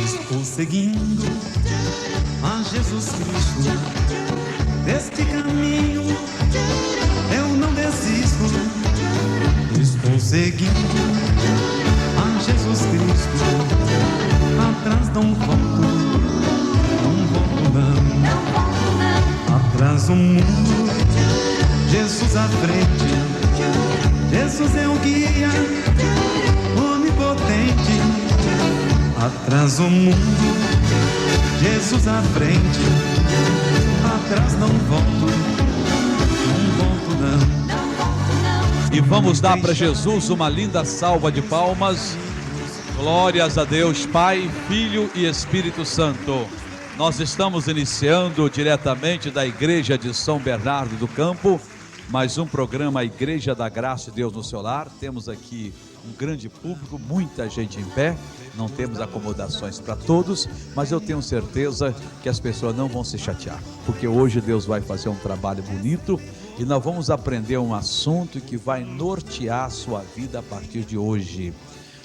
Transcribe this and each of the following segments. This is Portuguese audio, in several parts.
Estou seguindo a Jesus Cristo. Deste caminho eu não desisto. Estou seguindo a Jesus Cristo. Atrás não volto, não volto não. Atrás o mundo, Jesus à frente. Jesus é o guia onipotente. Atrás o mundo, Jesus à frente. Atrás não volto, não. E vamos dar para Jesus uma linda salva de palmas. Glórias a Deus, Pai, Filho e Espírito Santo. Nós estamos iniciando diretamente da Igreja de São Bernardo do Campo, mais um programa Igreja da Graça de Deus no seu lar. Temos aqui um grande público, muita gente em pé. Não temos acomodações para todos, mas eu tenho certeza que as pessoas não vão se chatear, porque hoje Deus vai fazer um trabalho bonito e nós vamos aprender um assunto que vai nortear a sua vida a partir de hoje.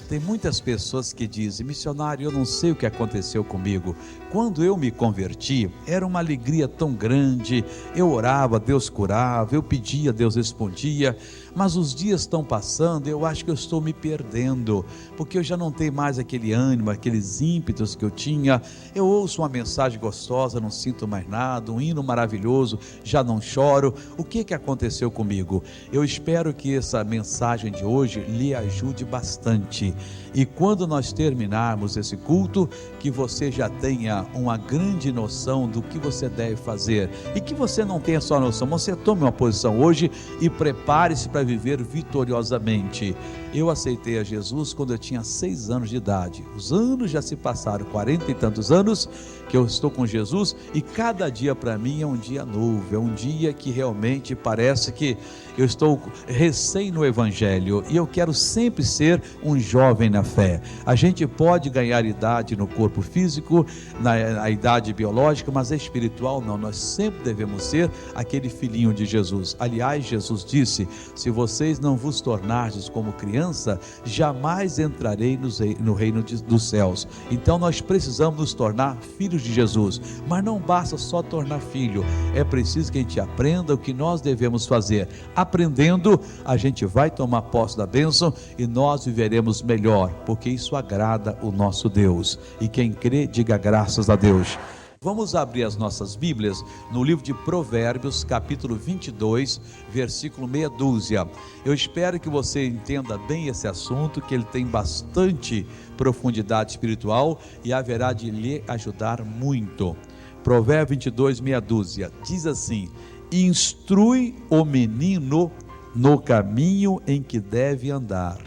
Tem muitas pessoas que dizem: missionário, eu não sei o que aconteceu comigo. Quando eu me converti, era uma alegria tão grande, eu orava, Deus curava, eu pedia, Deus respondia, mas os dias estão passando, eu acho que eu estou me perdendo, porque eu já não tenho mais aquele ânimo, aqueles ímpetos que eu tinha. Eu ouço uma mensagem gostosa, não sinto mais nada, um hino maravilhoso, já não choro. O que aconteceu comigo? Eu espero que essa mensagem de hoje lhe ajude bastante. E quando nós terminarmos esse culto, que você já tenha uma grande noção do que você deve fazer, e que você não tenha só noção, você tome uma posição hoje e prepare-se para viver vitoriosamente. Eu aceitei a Jesus quando eu tinha 6 anos de idade. Os anos já se passaram, 40 e tantos anos que eu estou com Jesus, e cada dia para mim é um dia novo, é um dia que realmente parece que eu estou recém no Evangelho, e eu quero sempre ser um jovem na fé. A gente pode ganhar idade no corpo físico, na idade biológica, mas espiritual não. Nós sempre devemos ser aquele filhinho de Jesus. Aliás, Jesus disse: se vocês não vos tornardes como criança, jamais entrarei no reino dos céus. Então nós precisamos nos tornar filhos de Jesus, mas não basta só tornar filho, é preciso que a gente aprenda o que nós devemos fazer. Aprendendo, a gente vai tomar posse da bênção e nós viveremos melhor, porque isso agrada o nosso Deus. E quem crê, diga graças a Deus. Vamos abrir as nossas Bíblias no livro de Provérbios, capítulo 22, versículo meia dúzia. Eu espero que você entenda bem esse assunto, que ele tem bastante profundidade espiritual e haverá de lhe ajudar muito. Provérbios 22, meia dúzia, diz assim: instrui o menino no caminho em que deve andar,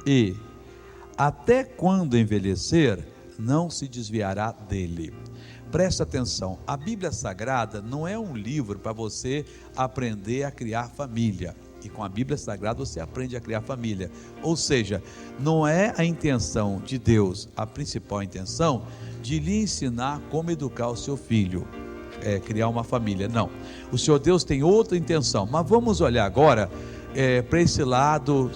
e até quando envelhecer, não se desviará dele. Presta atenção, a Bíblia Sagrada não é um livro para você aprender a criar família. E com a Bíblia Sagrada você aprende a criar família. Ou seja, não é a intenção de Deus, a principal intenção, de lhe ensinar como educar o seu filho, criar uma família. Não, o Senhor Deus tem outra intenção. Mas vamos olhar agora para esse lado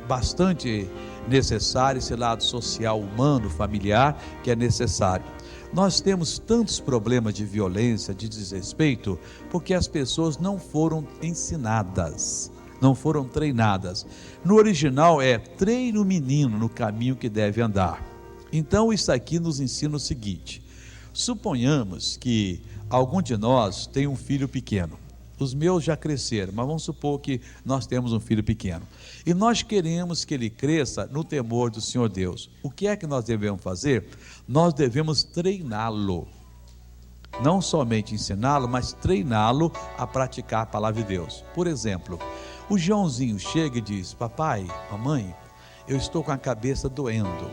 bastante necessário, esse lado social, humano, familiar, que é necessário. Nós temos tantos problemas de violência, de desrespeito, porque as pessoas não foram ensinadas, não foram treinadas. No original treine o menino no caminho que deve andar. Então isso aqui nos ensina o seguinte: suponhamos que algum de nós tem um filho pequeno. Os meus já cresceram, mas vamos supor que nós temos um filho pequeno. E nós queremos que ele cresça no temor do Senhor Deus. O que é que nós devemos fazer? Nós devemos treiná-lo. Não somente ensiná-lo, mas treiná-lo a praticar a palavra de Deus. Por exemplo, o Joãozinho chega e diz: papai, mamãe, eu estou com a cabeça doendo.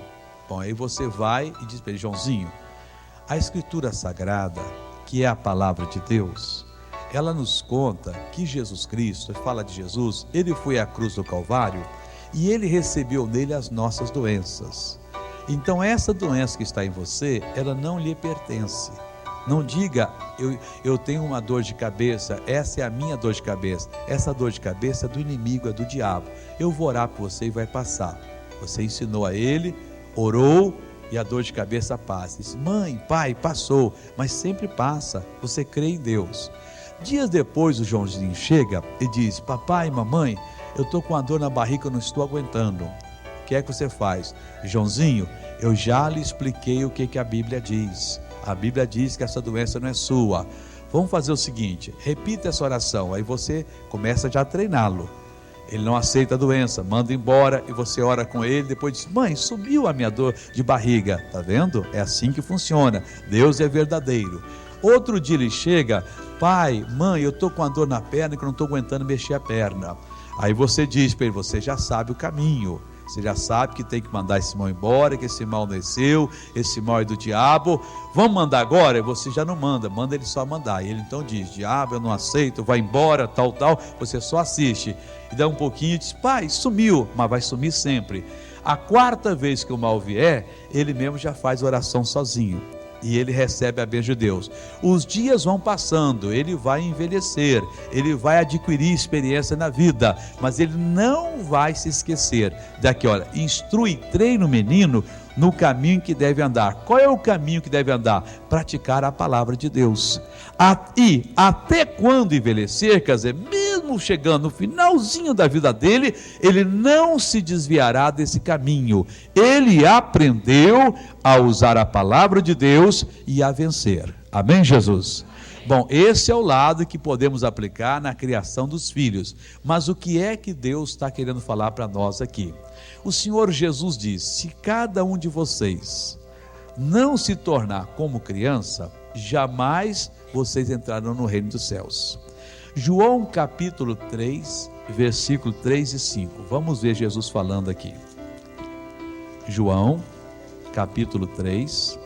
Bom, aí você vai e diz para ele: Joãozinho, a Escritura Sagrada, que é a palavra de Deus, ela nos conta que Jesus Cristo, fala de Jesus, ele foi à cruz do Calvário e ele recebeu nele as nossas doenças. Então essa doença que está em você, ela não lhe pertence. Não diga: eu tenho uma dor de cabeça, essa é a minha dor de cabeça. Essa dor de cabeça é do inimigo, é do diabo. Eu vou orar por você e vai passar. Você ensinou a ele, orou, e a dor de cabeça passa. Diz: mãe, pai, passou, mas sempre passa, você crê em Deus. Dias depois o Joãozinho chega e diz: papai, mamãe, eu estou com a dor na barriga, eu não estou aguentando. O que é que você faz? Joãozinho, eu já lhe expliquei o que a Bíblia diz. A Bíblia diz que essa doença não é sua. Vamos fazer o seguinte, repita essa oração, aí você começa já a treiná-lo. Ele não aceita a doença, manda embora e você ora com ele, depois diz: mãe, subiu a minha dor de barriga. Tá vendo? É assim que funciona. Deus é verdadeiro. Outro dia ele chega: pai, mãe, eu estou com a dor na perna que eu não estou aguentando mexer a perna. Aí você diz para ele: você já sabe o caminho. Você já sabe que tem que mandar esse mal embora, que esse mal não é seu, esse mal é do diabo. Vamos mandar agora? Você já não manda ele só mandar. E ele então diz: diabo, eu não aceito, vai embora, tal. Você só assiste. E dá um pouquinho e diz: pai, sumiu, mas vai sumir sempre. A quarta vez que o mal vier, ele mesmo já faz oração sozinho. E ele recebe a bênção de Deus. Os dias vão passando, ele vai envelhecer, ele vai adquirir experiência na vida, mas ele não vai se esquecer daqui, olha, instrui, treina o menino no caminho que deve andar. Qual é o caminho que deve andar? Praticar a palavra de Deus. E até quando envelhecer, quer dizer, mesmo chegando no finalzinho da vida dele, ele não se desviará desse caminho. Ele aprendeu a usar a palavra de Deus e a vencer. Amém, Jesus? Bom, esse é o lado que podemos aplicar na criação dos filhos. Mas o que é que Deus está querendo falar para nós aqui? O Senhor Jesus diz: se cada um de vocês não se tornar como criança, jamais vocês entrarão no reino dos céus. João capítulo 3, versículo 3 e 5. Vamos ver Jesus falando aqui. João capítulo 3,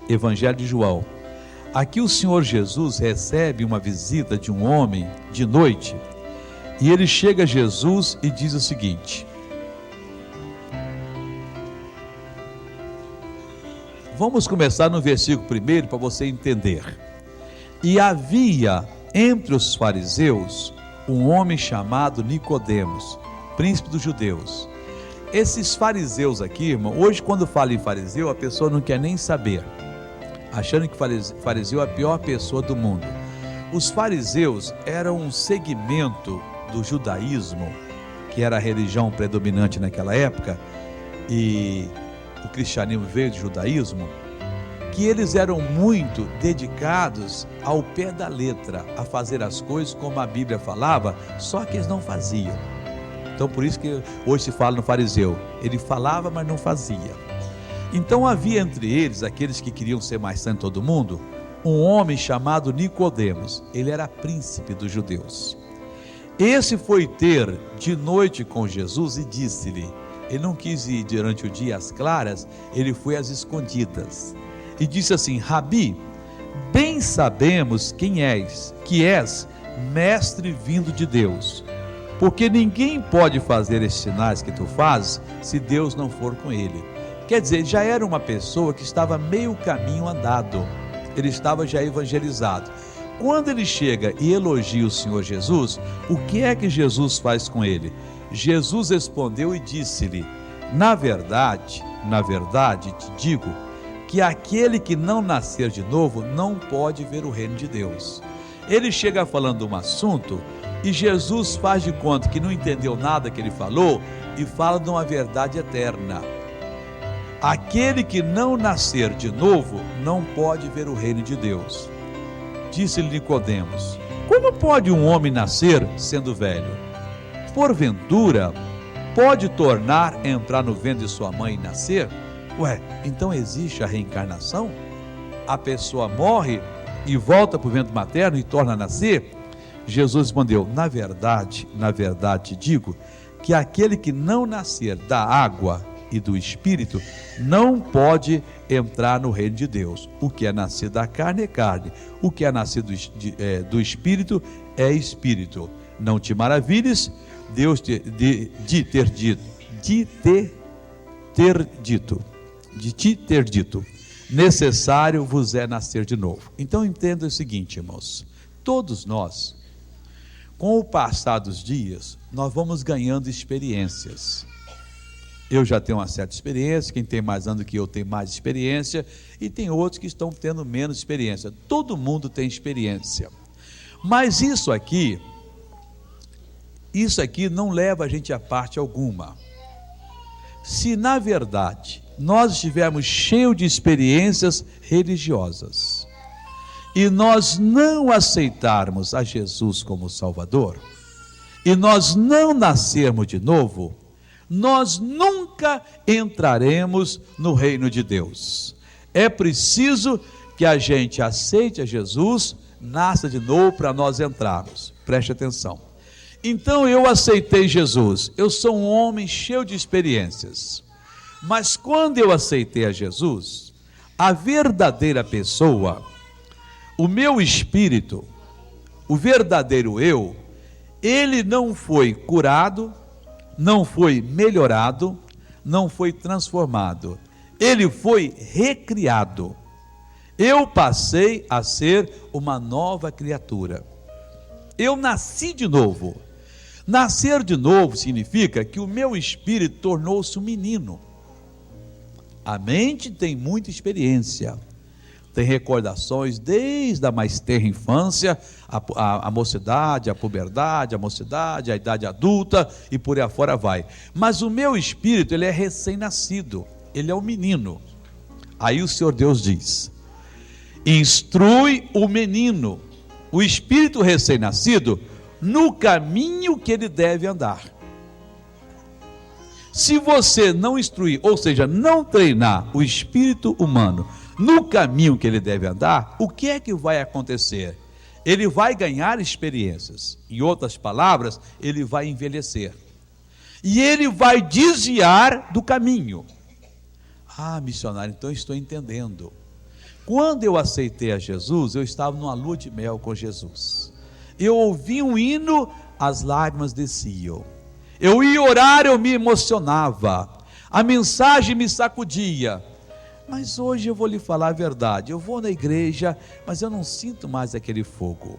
Evangelho de João. Aqui o Senhor Jesus recebe uma visita de um homem de noite, e ele chega a Jesus e diz o seguinte. Vamos começar no versículo 1 para você entender. E havia entre os fariseus um homem chamado Nicodemos, príncipe dos judeus. Esses fariseus aqui, irmão, hoje quando fala em fariseu, a pessoa não quer nem saber, achando que fariseu é a pior pessoa do mundo. Os fariseus eram um segmento do judaísmo, que era a religião predominante naquela época, e o cristianismo veio do judaísmo, que eles eram muito dedicados ao pé da letra, a fazer as coisas como a Bíblia falava, só que eles não faziam. Então por isso que hoje se fala no fariseu, ele falava, mas não fazia. Então havia entre eles, aqueles que queriam ser mais santo todo mundo, um homem chamado Nicodemos. Ele era príncipe dos judeus. Esse foi ter de noite com Jesus e disse-lhe, ele não quis ir durante o dia às claras, ele foi às escondidas. E disse assim: Rabi, bem sabemos que és mestre vindo de Deus, porque ninguém pode fazer esses sinais que tu fazes, se Deus não for com ele. Quer dizer, já era uma pessoa que estava meio caminho andado, ele estava já evangelizado. Quando ele chega e elogia o Senhor Jesus, o que é que Jesus faz com ele? Jesus respondeu e disse-lhe: na verdade te digo, que aquele que não nascer de novo não pode ver o reino de Deus. Ele chega falando um assunto e Jesus faz de conta que não entendeu nada que ele falou e fala de uma verdade eterna. Aquele que não nascer de novo não pode ver o reino de Deus. Disse-lhe Nicodemos: como pode um homem nascer sendo velho? Porventura pode tornar a entrar no ventre de sua mãe e nascer? Então existe a reencarnação? A pessoa morre e volta para o ventre materno e torna a nascer? Jesus respondeu: na verdade te digo, que aquele que não nascer da água e do Espírito não pode entrar no reino de Deus. O que é nascido da carne é carne, o que é nascido do Espírito é Espírito. Não te maravilhes, Deus de te ter dito, necessário vos é nascer de novo. Então entenda o seguinte, irmãos, todos nós, com o passar dos dias, nós vamos ganhando experiências. Eu já tenho uma certa experiência, quem tem mais anos do que eu tem mais experiência, e tem outros que estão tendo menos experiência. Todo mundo tem experiência. Mas isso aqui não leva a gente a parte alguma. Se na verdade nós estivermos cheios de experiências religiosas e nós não aceitarmos a Jesus como Salvador, e nós não nascermos de novo, nós nunca entraremos no reino de Deus. É preciso que a gente aceite a Jesus, nasça de novo para nós entrarmos. Preste atenção. Então eu aceitei Jesus, eu sou um homem cheio de experiências, mas quando eu aceitei a Jesus, a verdadeira pessoa, o meu espírito, o verdadeiro eu, ele não foi curado, não foi melhorado, não foi transformado, ele foi recriado. Eu passei a ser uma nova criatura. Eu nasci de novo. Nascer de novo significa que o meu espírito tornou-se um menino. A mente tem muita experiência, tem recordações desde a mais tenra infância, a mocidade, a puberdade, a mocidade, a idade adulta e por aí afora vai. Mas o meu espírito, ele é recém-nascido, ele é um menino. Aí o Senhor Deus diz: instrui o menino, o espírito recém-nascido, no caminho que ele deve andar. Se você não instruir, ou seja, não treinar o espírito humano no caminho que ele deve andar, o que é que vai acontecer? Ele vai ganhar experiências. Em outras palavras, ele vai envelhecer. E ele vai desviar do caminho. Ah, missionário, então eu estou entendendo. Quando eu aceitei a Jesus, eu estava numa lua de mel com Jesus. Eu ouvi um hino, as lágrimas desciam. Eu ia orar, eu me emocionava. A mensagem me sacudia. Mas hoje eu vou lhe falar a verdade. Eu vou na igreja, mas eu não sinto mais aquele fogo.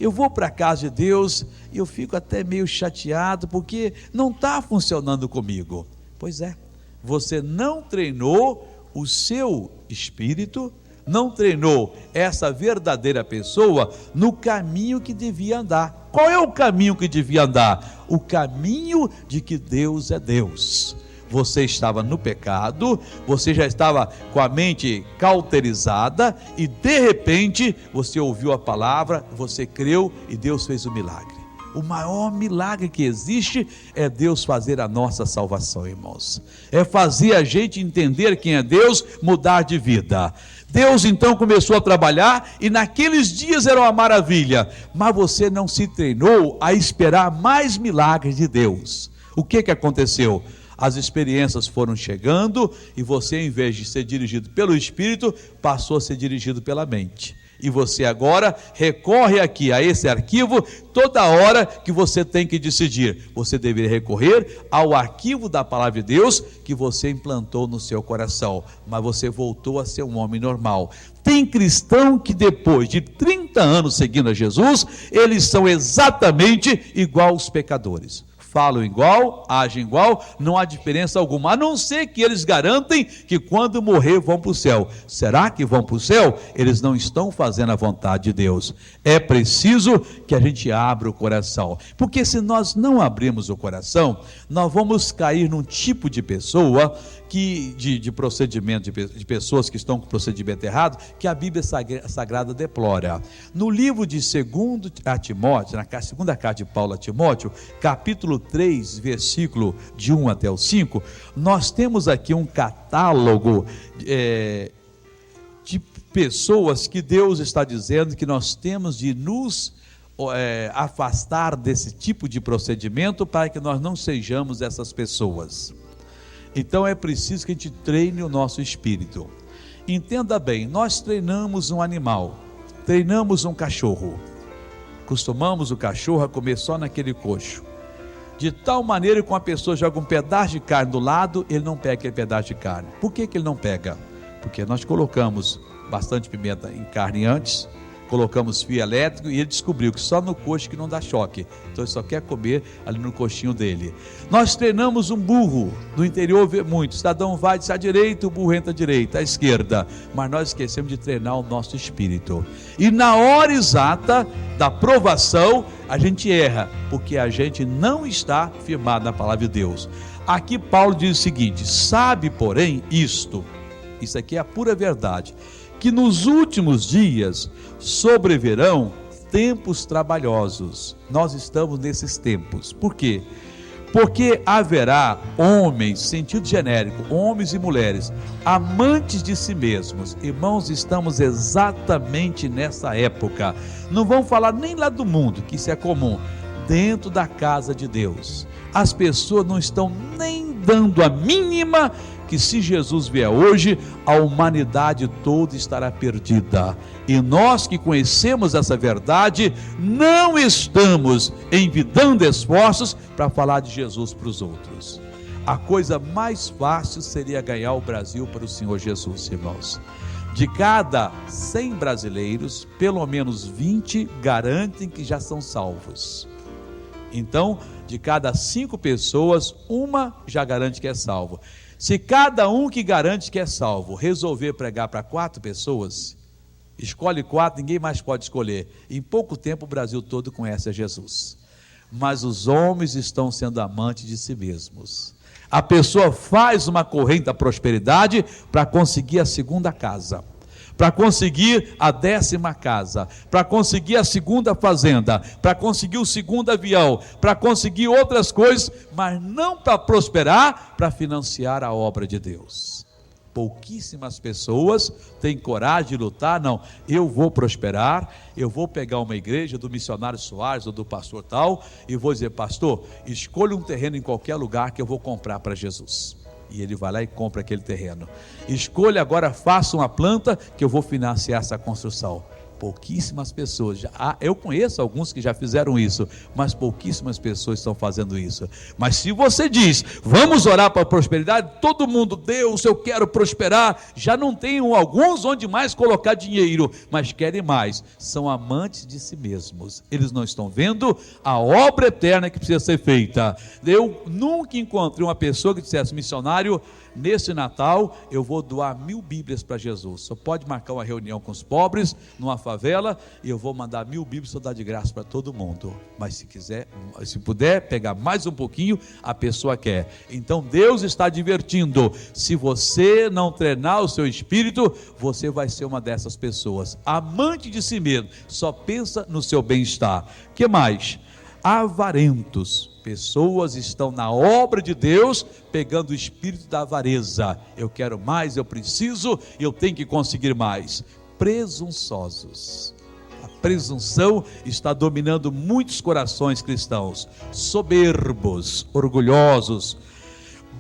Eu vou para a casa de Deus e eu fico até meio chateado porque não está funcionando comigo. Pois é, você não treinou o seu espírito, não treinou essa verdadeira pessoa no caminho que devia andar. Qual é o caminho que devia andar? O caminho de que Deus é Deus. Você estava no pecado, você já estava com a mente cauterizada e de repente você ouviu a palavra, você creu e Deus fez o milagre. O maior milagre que existe é Deus fazer a nossa salvação, irmãos. É fazer a gente entender quem é Deus, mudar de vida. Deus então começou a trabalhar e naqueles dias era uma maravilha, mas você não se treinou a esperar mais milagres de Deus. O que aconteceu? As experiências foram chegando e você, em vez de ser dirigido pelo Espírito, passou a ser dirigido pela mente. E você agora recorre aqui a esse arquivo toda hora que você tem que decidir. Você deveria recorrer ao arquivo da palavra de Deus que você implantou no seu coração, mas você voltou a ser um homem normal. Tem cristão que depois de 30 anos seguindo a Jesus, eles são exatamente igual aos pecadores. Falam igual, agem igual, não há diferença alguma, a não ser que eles garantem que quando morrer vão para o céu. Será que vão para o céu? Eles não estão fazendo a vontade de Deus. É preciso que a gente abra o coração, porque se nós não abrirmos o coração, nós vamos cair num tipo de pessoa de procedimento, de pessoas que estão com procedimento errado, que a Bíblia Sagrada deplora. No livro de 2 a Timóteo, na segunda carta de Paulo a Timóteo, capítulo 3, versículo de 1 até o 5, nós temos aqui um catálogo de pessoas que Deus está dizendo que nós temos de nos afastar desse tipo de procedimento para que nós não sejamos essas pessoas. Então é preciso que a gente treine o nosso espírito. Entenda bem, nós treinamos um animal, treinamos um cachorro, costumamos o cachorro a comer só naquele coxo, de tal maneira que uma pessoa joga um pedaço de carne do lado, ele não pega aquele pedaço de carne. Por que ele não pega? Porque nós colocamos bastante pimenta em carne antes, colocamos fio elétrico e ele descobriu que só no coxo que não dá choque, então ele só quer comer ali no coxinho dele. Nós treinamos um burro, no interior vê muito, o cidadão vai à direita, o burro entra à direita, à esquerda, mas nós esquecemos de treinar o nosso espírito, e na hora exata da provação a gente erra, porque a gente não está firmado na palavra de Deus. Aqui Paulo diz o seguinte: sabe porém isto, isso aqui é a pura verdade, que nos últimos dias sobrevirão tempos trabalhosos. Nós estamos nesses tempos. Por quê? Porque haverá homens, sentido genérico, homens e mulheres, amantes de si mesmos. Irmãos, estamos exatamente nessa época. Não vamos falar nem lá do mundo, que isso é comum. Dentro da casa de Deus, as pessoas não estão nem dando a mínima que se Jesus vier hoje, a humanidade toda estará perdida. E nós que conhecemos essa verdade, não estamos envidando esforços para falar de Jesus para os outros. A coisa mais fácil seria ganhar o Brasil para o Senhor Jesus, irmãos. De cada 100 brasileiros, pelo menos 20 garantem que já são salvos. Então, de cada 5 pessoas, uma já garante que é salvo. Se cada um que garante que é salvo resolver pregar para 4 pessoas, escolhe 4, ninguém mais pode escolher. Em pouco tempo o Brasil todo conhece a Jesus. Mas os homens estão sendo amantes de si mesmos. A pessoa faz uma corrente da prosperidade para conseguir a segunda casa, para conseguir a 10ª casa, para conseguir a 2ª fazenda, para conseguir o 2º avião, para conseguir outras coisas, mas não para prosperar, para financiar a obra de Deus. Pouquíssimas pessoas têm coragem de lutar. Não, eu vou prosperar, eu vou pegar uma igreja do missionário Soares ou do pastor tal, e vou dizer: pastor, escolha um terreno em qualquer lugar que eu vou comprar para Jesus. E ele vai lá e compra aquele terreno. Escolha agora, faça uma planta que eu vou financiar essa construção. Pouquíssimas pessoas, eu conheço alguns que já fizeram isso, mas pouquíssimas pessoas estão fazendo isso. Mas se você diz, vamos orar para a prosperidade, todo mundo, Deus, eu quero prosperar, já não tem alguns onde mais colocar dinheiro, mas querem mais, são amantes de si mesmos, eles não estão vendo a obra eterna que precisa ser feita. Eu nunca encontrei uma pessoa que dissesse: missionário, nesse Natal eu vou doar 1000 Bíblias para Jesus. Só pode marcar uma reunião com os pobres numa favela e eu vou mandar 1000 Bíblias para dar de graça para todo mundo. Mas se quiser, se puder pegar mais um pouquinho, a pessoa quer. Então Deus está advertindo: se você não treinar o seu espírito, você vai ser uma dessas pessoas, amante de si mesmo, só pensa no seu bem-estar. Que mais? Avarentos. Pessoas estão na obra de Deus pegando o espírito da avareza. Eu quero mais, eu preciso, eu tenho que conseguir mais. Presunçosos. A presunção está dominando muitos corações cristãos. Soberbos, orgulhosos,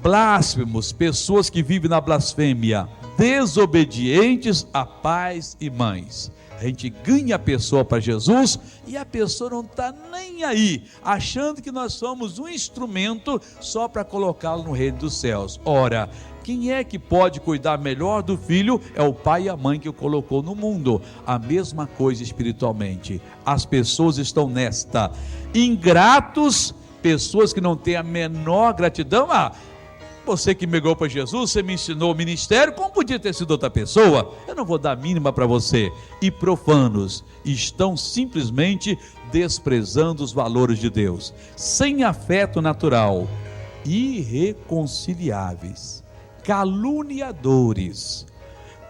blasfemos, pessoas que vivem na blasfêmia, desobedientes a pais e mães. A gente ganha a pessoa para Jesus e a pessoa não está nem aí, achando que nós somos um instrumento só para colocá-lo no reino dos céus. Ora, quem é que pode cuidar melhor do filho? É o pai e a mãe que o colocou no mundo. A mesma coisa espiritualmente. As pessoas estão nesta. Ingratos, pessoas que não têm a menor gratidão. Você que me ligou para Jesus, você me ensinou o ministério, como podia ter sido outra pessoa? Eu não vou dar mínima para você. E profanos estão simplesmente desprezando os valores de Deus, sem afeto natural, irreconciliáveis, caluniadores,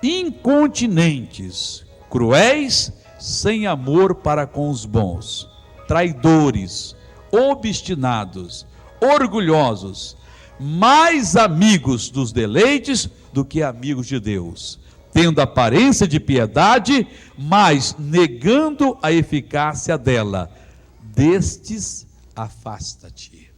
incontinentes, cruéis, sem amor para com os bons, traidores, obstinados, orgulhosos, mais amigos dos deleites do que amigos de Deus, tendo aparência de piedade, mas negando a eficácia dela. Destes afasta-te.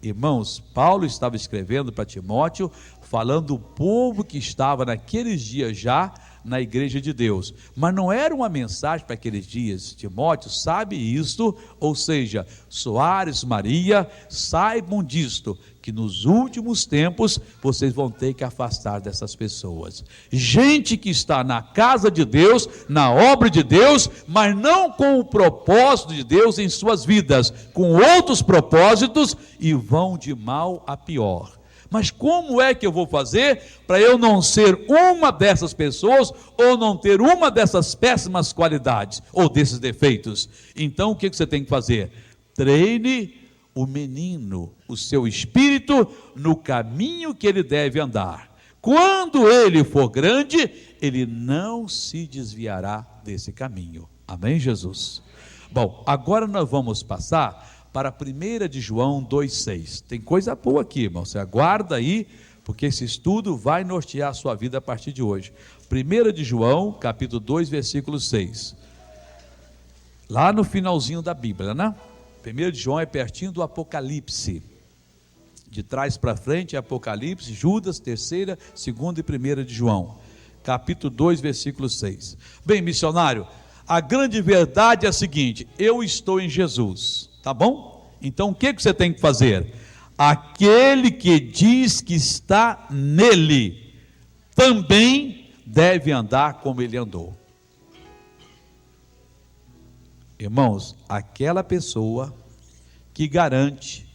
Irmãos, Paulo estava escrevendo para Timóteo, falando do povo que estava naqueles dias já na igreja de Deus, mas não era uma mensagem para aqueles dias. Timóteo sabe isto, ou seja, Soares, Maria, saibam disto, que nos últimos tempos vocês vão ter que afastar dessas pessoas, gente que está na casa de Deus, na obra de Deus, mas não com o propósito de Deus em suas vidas, com outros propósitos, e vão de mal a pior. Mas como é que eu vou fazer para eu não ser uma dessas pessoas, ou não ter uma dessas péssimas qualidades, ou desses defeitos? Então o que você tem que fazer? Treine o menino, o seu espírito, no caminho que ele deve andar. Quando ele for grande, ele não se desviará desse caminho. Amém, Jesus? Bom, agora nós vamos passar para 1 de João 2,6. Tem coisa boa aqui, irmão, você aguarda aí, porque esse estudo vai nortear a sua vida a partir de hoje. 1 de João, capítulo 2, versículo 6. Lá no finalzinho da Bíblia, né? 1 de João é pertinho do Apocalipse. De trás para frente é Apocalipse, Judas, 3ª, 2ª e 1 de João. Capítulo 2, versículo 6. Bem, missionário, a grande verdade é a seguinte: eu estou em Jesus. Tá bom? Então o que você tem que fazer? Aquele que diz que está nele, também deve andar como ele andou. Irmãos, aquela pessoa que garante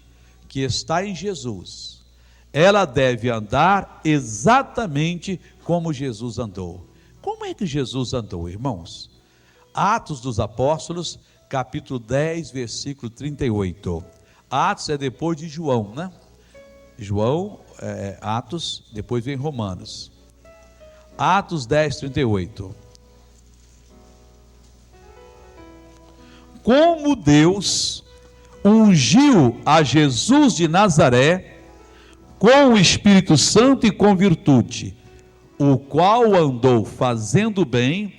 que está em Jesus, ela deve andar exatamente como Jesus andou. Como é que Jesus andou, irmãos? Atos dos Apóstolos, capítulo 10, versículo 38. Atos é depois de João, né? João, Atos, depois vem Romanos. Atos 10, 38. Como Deus ungiu a Jesus de Nazaré com o Espírito Santo e com virtude, o qual andou fazendo bem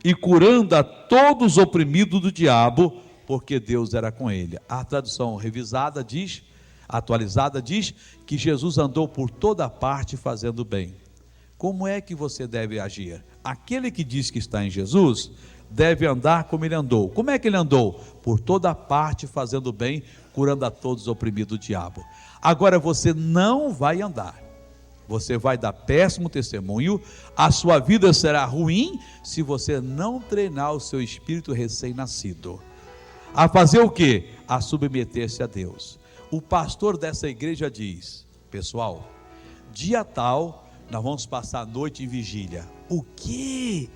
e curando a todos oprimidos do diabo, porque Deus era com ele. A tradução revisada diz, atualizada diz, que Jesus andou por toda parte fazendo bem. Como é que você deve agir? Aquele que diz que está em Jesus deve andar como ele andou. Como é que ele andou? Por toda parte fazendo bem, curando a todos os oprimidos do diabo. Agora você não vai andar, você vai dar péssimo testemunho, a sua vida será ruim se você não treinar o seu espírito recém-nascido. A fazer o quê? A submeter-se a Deus. O pastor dessa igreja diz: pessoal, dia tal, nós vamos passar a noite em vigília. O quê?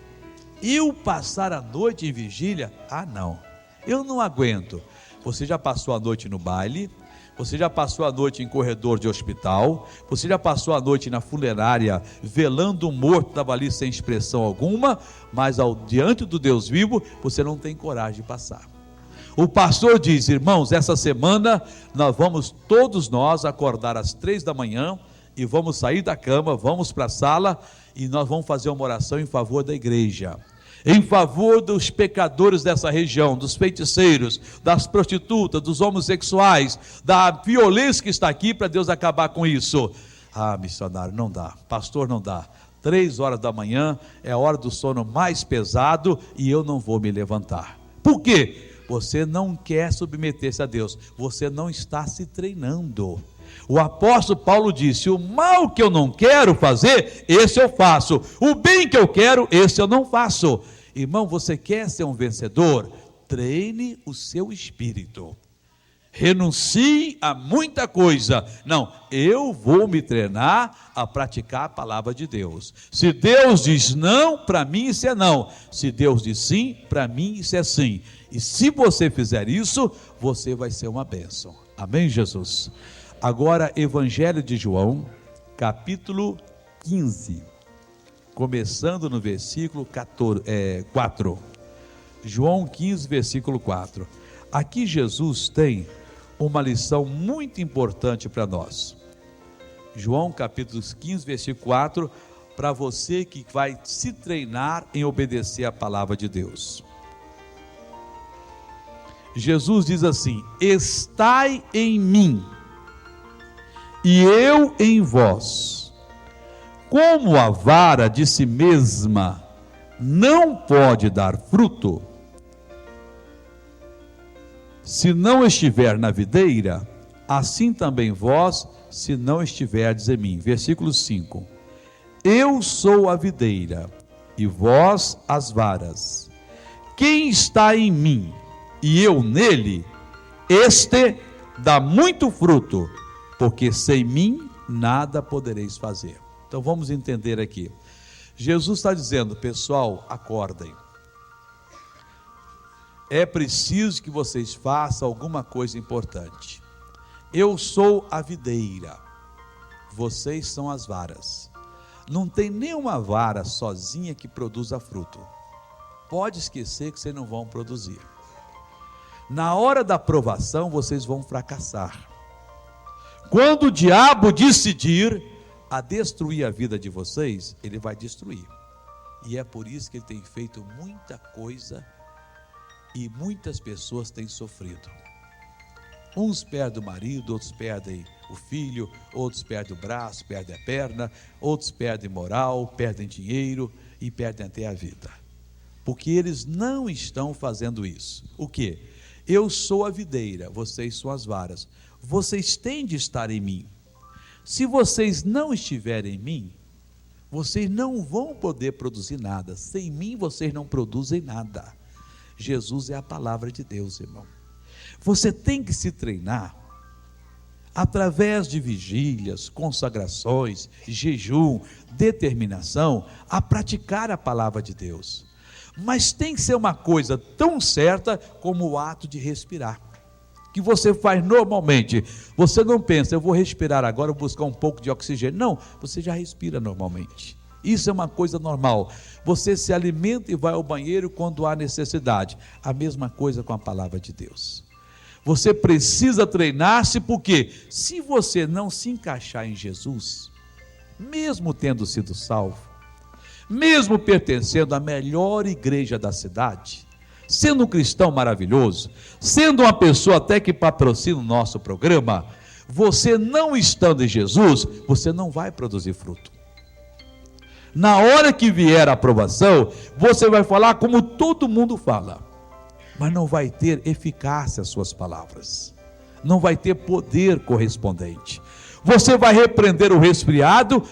Eu passar a noite em vigília? Ah, não, eu não aguento. Você já passou a noite no baile, você já passou a noite em corredor de hospital, você já passou a noite na funerária velando um morto, estava ali sem expressão alguma, mas diante do Deus vivo, você não tem coragem de passar. O pastor diz: irmãos, essa semana nós vamos, todos nós, acordar às 3 da manhã e vamos sair da cama, vamos para a sala e nós vamos fazer uma oração em favor da igreja, em favor dos pecadores dessa região, dos feiticeiros, das prostitutas, dos homossexuais, da violência que está aqui, para Deus acabar com isso. Ah, missionário, não dá, pastor, não dá. 3 horas da manhã é a hora do sono mais pesado e eu não vou me levantar. Por quê? Você não quer submeter-se a Deus, você não está se treinando. O apóstolo Paulo disse: o mal que eu não quero fazer, esse eu faço. O bem que eu quero, esse eu não faço. Irmão, você quer ser um vencedor? Treine o seu espírito. Renuncie a muita coisa. Não, eu vou me treinar a praticar a palavra de Deus. Se Deus diz não, para mim isso é não. Se Deus diz sim, para mim isso é sim. E se você fizer isso, você vai ser uma bênção. Amém, Jesus? Agora, Evangelho de João, capítulo 15, começando no versículo 4. João 15, versículo 4. Aqui Jesus tem uma lição muito importante para nós. João capítulo 15, versículo 4, para você que vai se treinar em obedecer a palavra de Deus. Jesus diz assim: estai em mim e eu em vós. como a vara de si mesma não pode dar fruto, se não estiver na videira, assim também vós, se não estiverdes em mim. Versículo 5. Eu sou a videira, e vós as varas. Quem está em mim, e eu nele, este dá muito fruto, porque sem mim nada podereis fazer. Então vamos entender aqui. Jesus está dizendo, pessoal, acordem. É preciso que vocês façam alguma coisa importante. Eu sou a videira, vocês são as varas. Não tem nenhuma vara sozinha que produza fruto. Pode esquecer que vocês não vão produzir. Na hora da provação, vocês vão fracassar. Quando o diabo decidir a destruir a vida de vocês, ele vai destruir. E é por isso que ele tem feito muita coisa e muitas pessoas têm sofrido. Uns perdem o marido, outros perdem o filho, outros perdem o braço, perdem a perna, outros perdem moral, perdem dinheiro e perdem até a vida. Porque eles não estão fazendo isso. O quê? Eu sou a videira, vocês são as varas. Vocês têm de estar em mim. Se vocês não estiverem em mim, vocês não vão poder produzir nada. Sem mim vocês não produzem nada. Jesus é a palavra de Deus, irmão. Você tem que se treinar através de vigílias, consagrações, jejum, determinação, a praticar a palavra de Deus. Mas tem que ser uma coisa tão certa como o ato de respirar, que você faz normalmente. Você não pensa, eu vou respirar agora, vou buscar um pouco de oxigênio. Não, você já respira normalmente. Isso é uma coisa normal. Você se alimenta e vai ao banheiro quando há necessidade. A mesma coisa com a palavra de Deus. Você precisa treinar-se, porque se você não se encaixar em Jesus, mesmo tendo sido salvo, mesmo pertencendo à melhor igreja da cidade, sendo um cristão maravilhoso, sendo uma pessoa até que patrocina o nosso programa, você não estando em Jesus, você não vai produzir fruto. Na hora que vier a aprovação, você vai falar como todo mundo fala, mas não vai ter eficácia as suas palavras, não vai ter poder correspondente. Você vai repreender o resfriado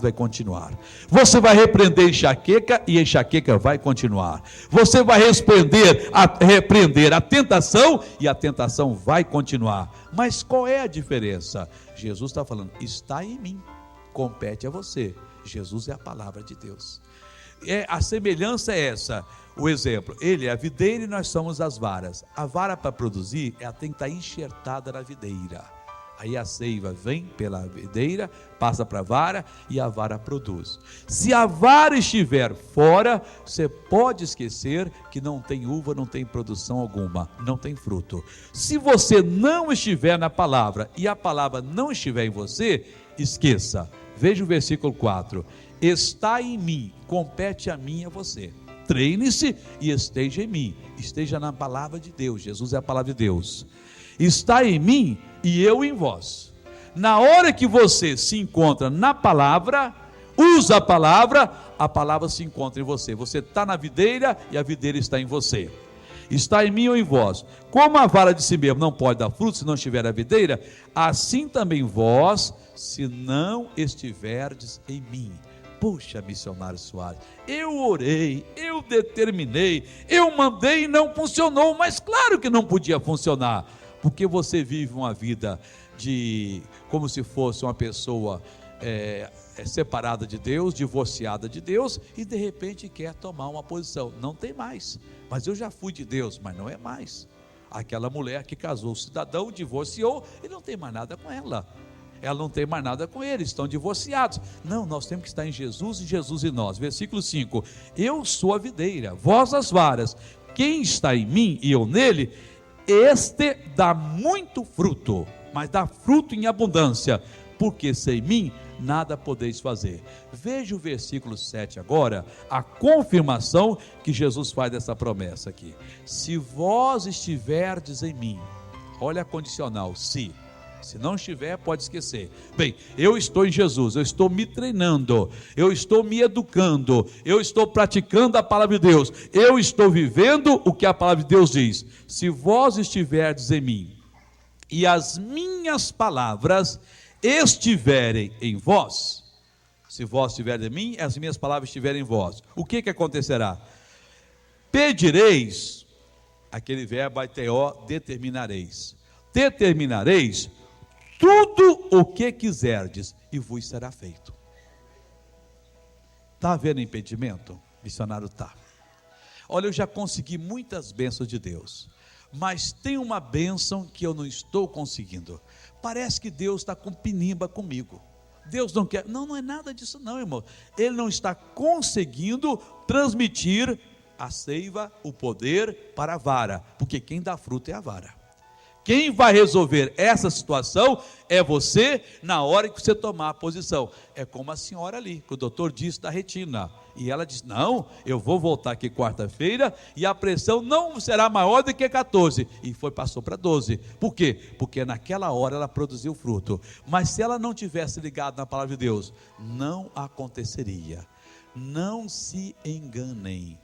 vai continuar. Você vai repreender enxaqueca e a enxaqueca vai continuar. Você vai repreender a tentação e a tentação vai continuar. Mas qual é a diferença? Jesus está falando, está em mim, compete a você. Jesus é a palavra de Deus. A semelhança é essa, o exemplo, ele é a videira e nós somos as varas. A vara para produzir, ela tem que estar enxertada na videira. Aí a seiva vem pela videira, passa para a vara e a vara produz. Se a vara estiver fora, você pode esquecer que não tem uva, não tem produção alguma, não tem fruto. Se você não estiver na palavra e a palavra não estiver em você, esqueça. Veja o versículo 4. Está em mim, compete a mim e a você. Treine-se e esteja em mim. Esteja na palavra de Deus. Jesus é a palavra de Deus. Está em mim e eu em vós. Na hora que você se encontra na palavra, usa a palavra se encontra em você. Você está na videira e a videira está em você. Está em mim ou em vós. Como a vara de si mesmo não pode dar fruto se não estiver na videira, assim também vós, se não estiverdes em mim. Puxa, missionário Soares, eu orei, eu determinei, eu mandei e não funcionou. Mas claro que não podia funcionar, porque você vive uma vida como se fosse uma pessoa separada de Deus, divorciada de Deus, e de repente quer tomar uma posição. Não tem mais, mas eu já fui de Deus, mas não é mais. Aquela mulher que casou o cidadão, divorciou, e não tem mais nada com ela. Ela não tem mais nada com ele, estão divorciados. Não, nós temos que estar em Jesus e Jesus em nós. Versículo 5, eu sou a videira, vós as varas. Quem está em mim e eu nele, este dá muito fruto, mas dá fruto em abundância, porque sem mim nada podeis fazer. Veja o versículo 7 agora, a confirmação que Jesus faz dessa promessa aqui. Se vós estiverdes em mim, olha a condicional, se. Se não estiver, pode esquecer. Bem, eu estou em Jesus, eu estou me treinando, eu estou me educando, eu estou praticando a palavra de Deus, eu estou vivendo o que a palavra de Deus diz. Se vós estiverdes em mim e as minhas palavras estiverem em vós, se vós estiverem em mim, as minhas palavras estiverem em vós, o que acontecerá? Pedireis, aquele verbo aiteo, determinareis tudo o que quiserdes e vos será feito. Está havendo impedimento? Missionário, está. Olha, eu já consegui muitas bênçãos de Deus, mas tem uma bênção que eu não estou conseguindo. Parece que Deus está com pinimba comigo. Deus não quer, não é nada disso não, irmão. Ele não está conseguindo transmitir a seiva, o poder para a vara, porque quem dá fruto é a vara. Quem vai resolver essa situação é você, na hora que você tomar a posição. É como a senhora ali, que o doutor disse da retina, e ela disse, não, eu vou voltar aqui quarta-feira, e a pressão não será maior do que 14, e passou para 12, por quê? Porque naquela hora ela produziu fruto, mas se ela não tivesse ligado na palavra de Deus, não aconteceria. Não se enganem,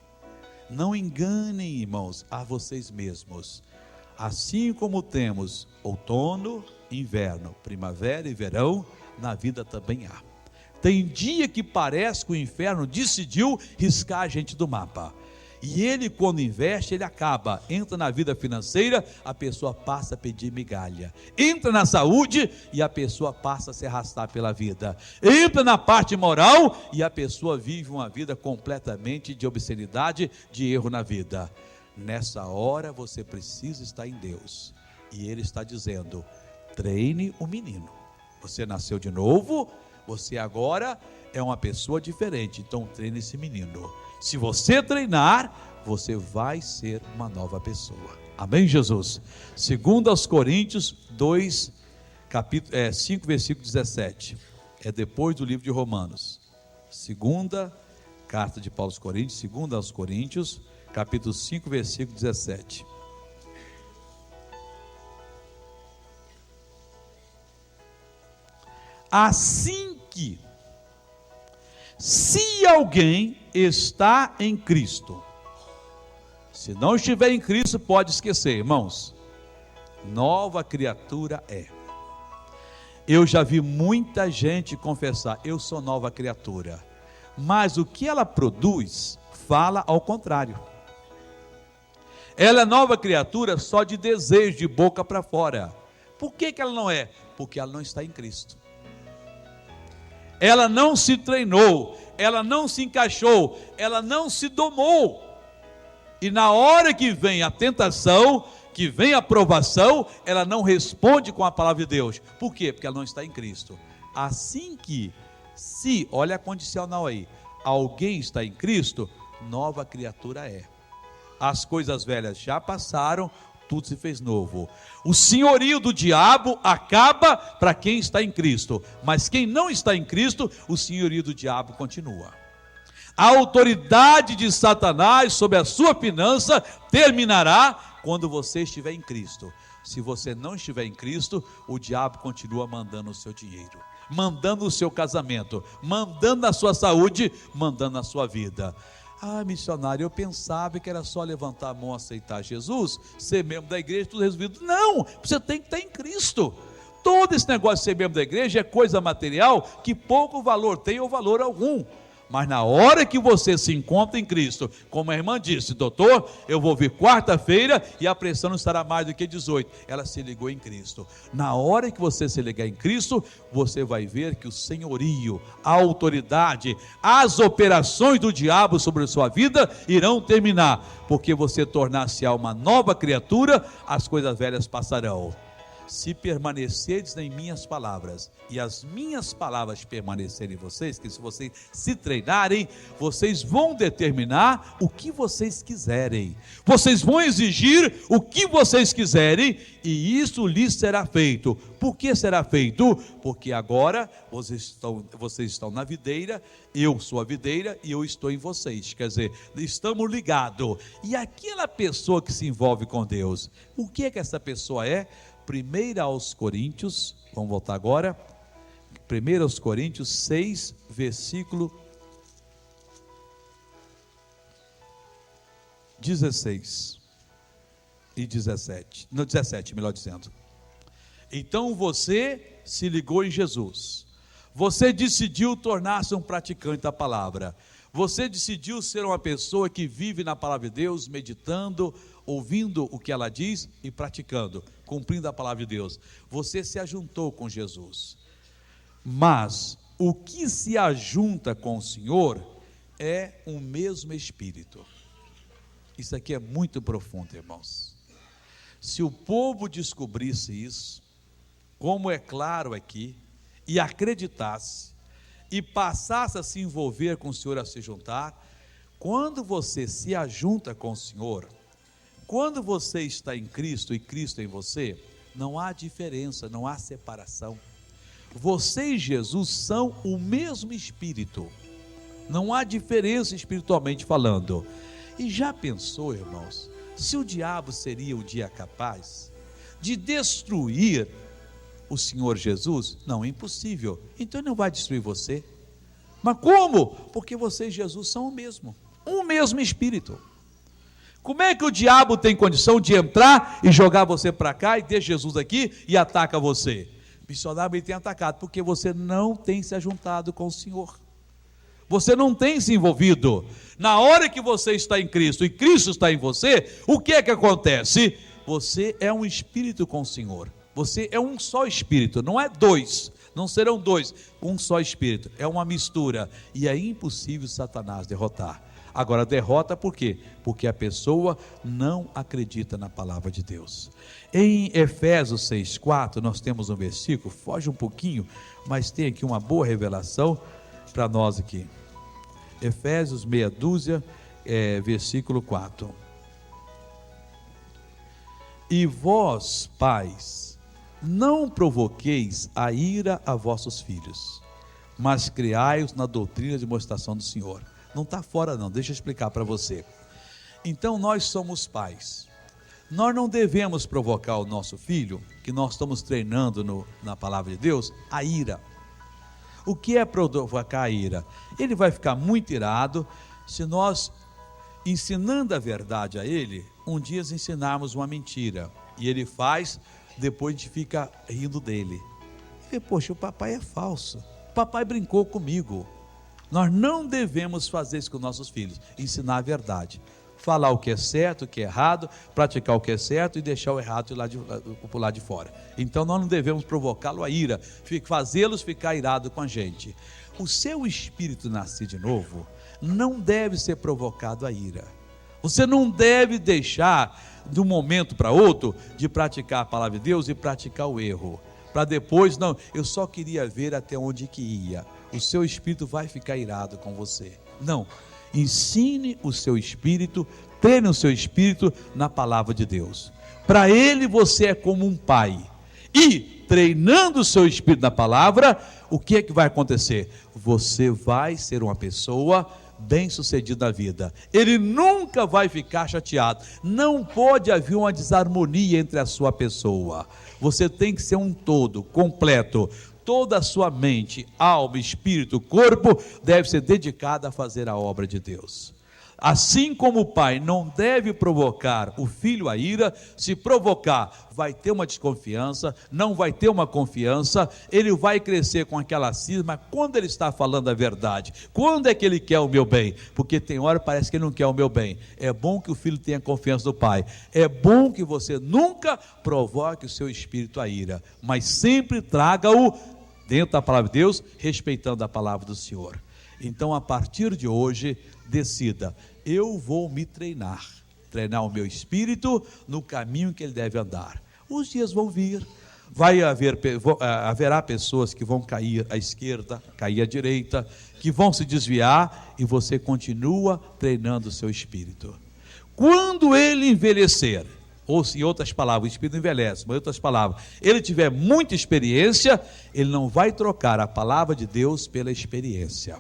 não enganem, irmãos, a vocês mesmos. Assim como temos outono, inverno, primavera e verão, na vida também há. Tem dia que parece que o inferno decidiu riscar a gente do mapa. E ele, quando investe, ele acaba. Entra na vida financeira, a pessoa passa a pedir migalha. Entra na saúde e a pessoa passa a se arrastar pela vida. Entra na parte moral e a pessoa vive uma vida completamente de obscenidade, de erro na vida. Nessa hora você precisa estar em Deus, e Ele está dizendo, treine o menino, você nasceu de novo, você agora é uma pessoa diferente, então treine esse menino. Se você treinar, você vai ser uma nova pessoa. Amém, Jesus? 2 Coríntios 2, 5, versículo 17, é depois do livro de Romanos. Segunda carta de Paulo aos Coríntios, 2 aos Coríntios, capítulo 5, versículo 17. Assim que, se alguém está em Cristo, se não estiver em Cristo, pode esquecer, irmãos, nova criatura é. Eu já vi muita gente confessar, eu sou nova criatura, mas o que ela produz, fala ao contrário. Ela é nova criatura só de desejo, de boca para fora. Por que ela não é? Porque ela não está em Cristo. Ela não se treinou, ela não se encaixou, ela não se domou. E na hora que vem a tentação, que vem a provação, ela não responde com a palavra de Deus. Por quê? Porque ela não está em Cristo. Assim que, se, olha a condicional aí, alguém está em Cristo, nova criatura é. As coisas velhas já passaram, tudo se fez novo. O senhorio do diabo acaba para quem está em Cristo, mas quem não está em Cristo, o senhorio do diabo continua. A autoridade de Satanás sobre a sua finança terminará quando você estiver em Cristo. Se você não estiver em Cristo, o diabo continua mandando o seu dinheiro, mandando o seu casamento, mandando a sua saúde, mandando a sua vida. Ah, missionário, eu pensava que era só levantar a mão, aceitar Jesus, ser membro da igreja, tudo resolvido. Não, você tem que estar em Cristo. Todo esse negócio de ser membro da igreja é coisa material que pouco valor tem ou valor algum. Mas na hora que você se encontra em Cristo, como a irmã disse, doutor, eu vou vir quarta-feira e a pressão não estará mais do que 18. Ela se ligou em Cristo. Na hora que você se ligar em Cristo, você vai ver que o senhorio, a autoridade, as operações do diabo sobre a sua vida irão terminar, porque você tornar-se uma nova criatura, as coisas velhas passarão. Se permanecerdes em minhas palavras, e as minhas palavras permanecerem em vocês, que se vocês se treinarem, vocês vão determinar o que vocês quiserem, vocês vão exigir o que vocês quiserem, e isso lhes será feito. Por que será feito? Porque agora vocês estão na videira, eu sou a videira e eu estou em vocês, quer dizer, estamos ligados. E aquela pessoa que se envolve com Deus, o que é que essa pessoa é? 1 aos Coríntios, vamos voltar agora, 1 aos Coríntios 6, versículo 16 e 17, não, 17, melhor dizendo. Então você se ligou em Jesus, você decidiu tornar-se um praticante da palavra, você decidiu ser uma pessoa que vive na palavra de Deus, meditando, ouvindo o que ela diz e praticando, cumprindo a palavra de Deus. Você se ajuntou com Jesus. Mas o que se ajunta com o Senhor é o mesmo Espírito. Isso aqui é muito profundo, irmãos. Se o povo descobrisse isso, como é claro aqui, e acreditasse, e passasse a se envolver com o Senhor, a se juntar, quando você se ajunta com o Senhor, quando você está em Cristo e Cristo em você, não há diferença, não há separação. Você e Jesus são o mesmo Espírito, não há diferença espiritualmente falando. E já pensou, irmãos, se o diabo seria o dia capaz de destruir o Senhor Jesus? Não, é impossível. Então ele não vai destruir você. Mas como? Porque você e Jesus são o mesmo Espírito. Como é que o diabo tem condição de entrar e jogar você para cá e ter Jesus aqui e ataca você? Missionário, ele tem atacado porque você não tem se ajuntado com o Senhor. Você não tem se envolvido. Na hora que você está em Cristo e Cristo está em você, o que é que acontece? Você é um espírito com o Senhor. Você é um só espírito, não é dois, não serão dois, um só espírito. É uma mistura e é impossível Satanás derrotar. Agora derrota por quê? Porque a pessoa não acredita na palavra de Deus. Em Efésios 6,4 nós temos um versículo, foge um pouquinho, mas tem aqui uma boa revelação para nós aqui. Efésios meia dúzia, versículo 4. E vós, pais, não provoqueis a ira a vossos filhos, mas criai-os na doutrina de demonstração do Senhor. Não está fora não, deixa eu explicar para você. Então nós somos pais, nós não devemos provocar o nosso filho, que nós estamos treinando na palavra de Deus, a ira. O que é provocar a ira? Ele vai ficar muito irado se nós, ensinando a verdade a ele, um dia ensinarmos uma mentira, e ele faz, depois a gente fica rindo dele. E, poxa, o papai é falso, o papai brincou comigo. Nós não devemos fazer isso com nossos filhos, ensinar a verdade, falar o que é certo, o que é errado, praticar o que é certo e deixar o errado por lá de fora. Então nós não devemos provocá-lo a ira, fazê-los ficar irados com a gente. O seu espírito nascer de novo não deve ser provocado a ira. Você não deve deixar de um momento para outro de praticar a palavra de Deus e praticar o erro, para depois, não, eu só queria ver até onde que ia. O seu espírito vai ficar irado com você. Não, ensine o seu espírito, treine o seu espírito na palavra de Deus. Para ele você é como um pai. E treinando o seu espírito na palavra, o que é que vai acontecer? Você vai ser uma pessoa bem-sucedido na vida. Ele nunca vai ficar chateado. Não pode haver uma desarmonia entre a sua pessoa. Você tem que ser um todo, completo. Toda a sua mente, alma, espírito, corpo deve ser dedicada a fazer a obra de Deus. Assim como o pai não deve provocar o filho a ira, se provocar, vai ter uma desconfiança, não vai ter uma confiança, ele vai crescer com aquela cisma. Quando ele está falando a verdade, quando é que ele quer o meu bem? Porque tem hora que parece que ele não quer o meu bem. É bom que o filho tenha confiança do pai, é bom que você nunca provoque o seu espírito a ira, mas sempre traga-o dentro da palavra de Deus, respeitando a palavra do Senhor. Então, a partir de hoje, decida: eu vou me treinar o meu espírito no caminho que ele deve andar. Os dias vão vir, haverá pessoas que vão cair à esquerda, cair à direita, que vão se desviar, e você continua treinando o seu espírito. Quando ele envelhecer, ou em outras palavras, o espírito envelhece, mas em outras palavras, ele tiver muita experiência, ele não vai trocar a palavra de Deus pela experiência.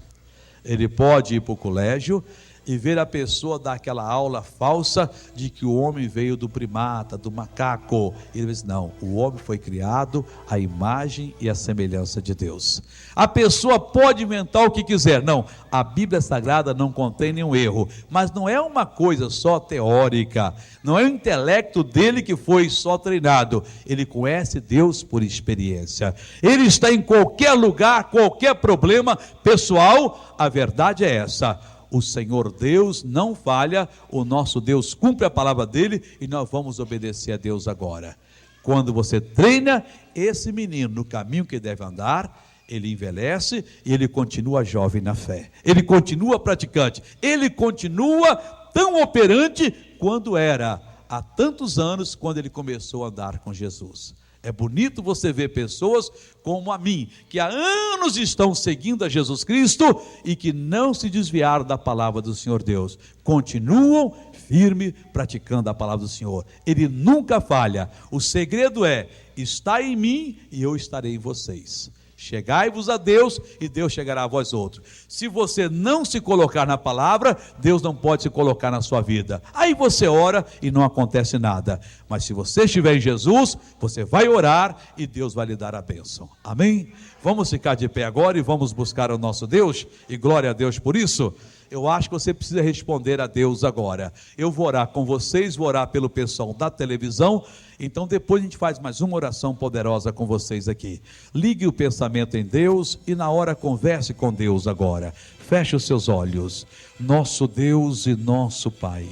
Ele pode ir para o colégio e ver a pessoa dar aquela aula falsa de que o homem veio do primata, do macaco. Ele diz: não, o homem foi criado à imagem e à semelhança de Deus. A pessoa pode inventar o que quiser. Não, a Bíblia Sagrada não contém nenhum erro, mas não é uma coisa só teórica, não é o intelecto dele que foi só treinado. Ele conhece Deus por experiência. Ele está em qualquer lugar, qualquer problema pessoal. A verdade é essa: o Senhor Deus não falha, o nosso Deus cumpre a palavra dele, e nós vamos obedecer a Deus agora. Quando você treina esse menino no caminho que deve andar, ele envelhece e ele continua jovem na fé, ele continua praticante, ele continua tão operante quando era há tantos anos, quando ele começou a andar com Jesus. É bonito você ver pessoas como a mim, que há anos estão seguindo a Jesus Cristo e que não se desviaram da palavra do Senhor Deus, continuam firme praticando a palavra do Senhor. Ele nunca falha. O segredo é: está em mim e eu estarei em vocês. Chegai-vos a Deus e Deus chegará a vós outros. Se você não se colocar na palavra, Deus não pode se colocar na sua vida. Aí você ora e não acontece nada. Mas se você estiver em Jesus, você vai orar e Deus vai lhe dar a bênção. Amém? Vamos ficar de pé agora e vamos buscar o nosso Deus, e glória a Deus por isso. Eu acho que você precisa responder a Deus agora. Eu vou orar com vocês, vou orar pelo pessoal da televisão. Então depois a gente faz mais uma oração poderosa com vocês aqui. Ligue o pensamento em Deus e na hora converse com Deus agora. Feche os seus olhos. Nosso Deus e nosso Pai,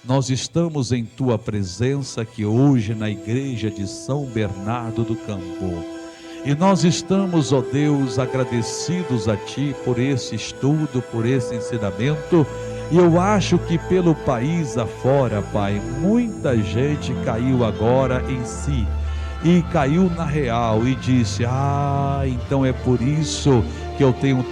nós estamos em Tua presença aqui hoje na igreja de São Bernardo do Campo. E nós estamos, ó Deus, agradecidos a Ti por esse estudo, por esse ensinamento. E eu acho que pelo país afora, Pai, muita gente caiu agora em si, e caiu na real e disse: então é por isso que eu tenho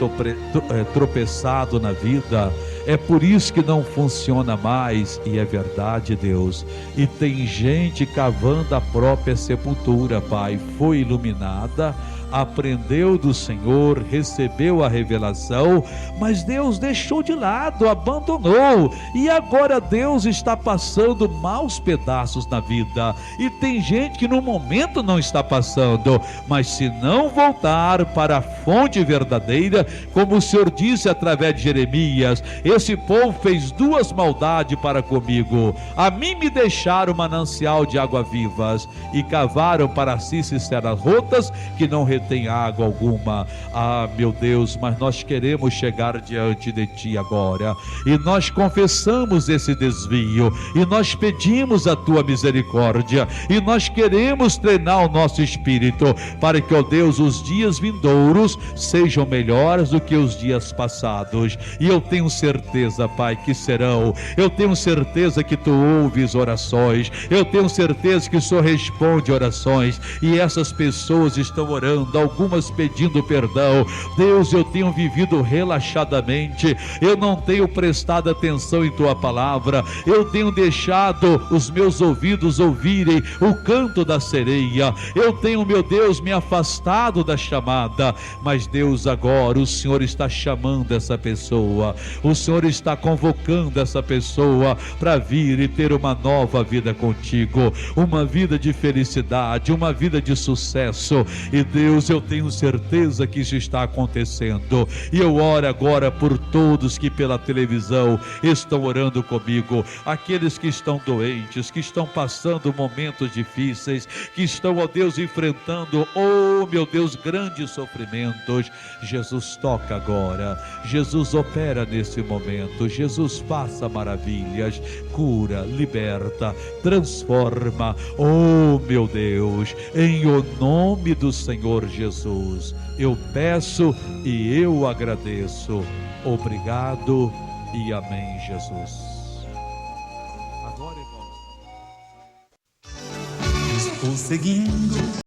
tropeçado na vida, é por isso que não funciona mais. E é verdade, Deus, e tem gente cavando a própria sepultura, Pai. Foi iluminada, aprendeu do Senhor, recebeu a revelação, mas Deus deixou de lado, abandonou, e agora Deus está passando maus pedaços na vida. E tem gente que no momento não está passando, mas se não voltar para a fonte verdadeira, como o Senhor disse através de Jeremias: esse povo fez duas maldades para comigo, a mim me deixaram manancial de água vivas, e cavaram para si cisternas rotas que não tem água alguma. Meu Deus, mas nós queremos chegar diante de Ti agora, e nós confessamos esse desvio, e nós pedimos a Tua misericórdia, e nós queremos treinar o nosso espírito, para que, ó Deus, os dias vindouros sejam melhores do que os dias passados. E eu tenho certeza, Pai, que serão. Eu tenho certeza que Tu ouves orações, eu tenho certeza que o Senhor responde orações, e essas pessoas estão orando, algumas pedindo perdão. Deus, eu tenho vivido relaxadamente, eu não tenho prestado atenção em Tua palavra, eu tenho deixado os meus ouvidos ouvirem o canto da sereia, eu tenho, meu Deus, me afastado da chamada. Mas Deus, agora o Senhor está chamando essa pessoa, o Senhor está convocando essa pessoa para vir e ter uma nova vida contigo, uma vida de felicidade, uma vida de sucesso. E Deus, eu tenho certeza que isso está acontecendo, e eu oro agora por todos que pela televisão estão orando comigo, aqueles que estão doentes, que estão passando momentos difíceis, que estão, ó Deus, enfrentando, meu Deus, grandes sofrimentos. Jesus, toca agora, Jesus, opera nesse momento, Jesus, faça maravilhas, cura, liberta, transforma, meu Deus, em o nome do Senhor Jesus, eu peço e eu agradeço. Obrigado e amém, Jesus. Agora, irmãos, estou seguindo